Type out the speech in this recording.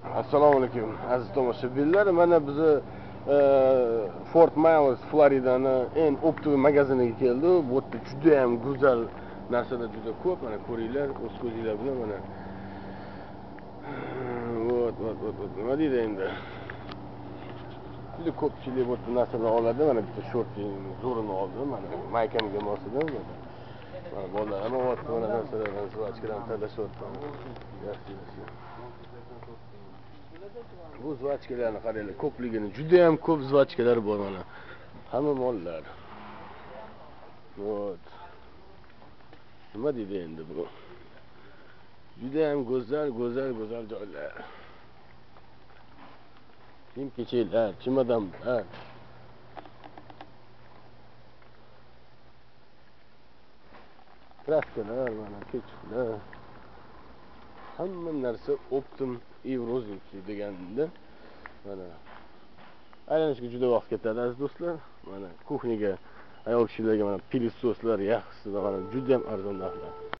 Assalomu alaykum aziz tomoshabinlar. Mana bizni Fort Myers, Floridani eng optiv magaziniga keldi. Bu yerda juda ham go'zal narsalar juda ko'p. Mana ko'ringlar, o'z ko'zinglar bilan mana. Vot. Nima deydi endi? Juda ko'pchilik bu yerda narsalar oladi. Mana bitta shorting zo'rini oldim. Mana maykamga mos edi. Mana bolalar ham olyapti, mana narsalardan zvachkalarni tadashyapti. Yaxshi. Bu zvachkalarni qaranglar, ko'pligini, juda ham ko'p zvachkalar bor mana. Hamma mollar. Vot. Nima deydi endi bu? Juda ham go'zal joylar. Kiyim-kechaklar, chimadanlar. Kraskalar, mana kechiklar. Hamma narsa Optim Evrozinki deganda mana aylanishga juda vaqt ketadi aziz do'stlar. Mana kuxniga ayol kishilarga mana pilisoslar yaxshisi mana juda ham arzon narxlar.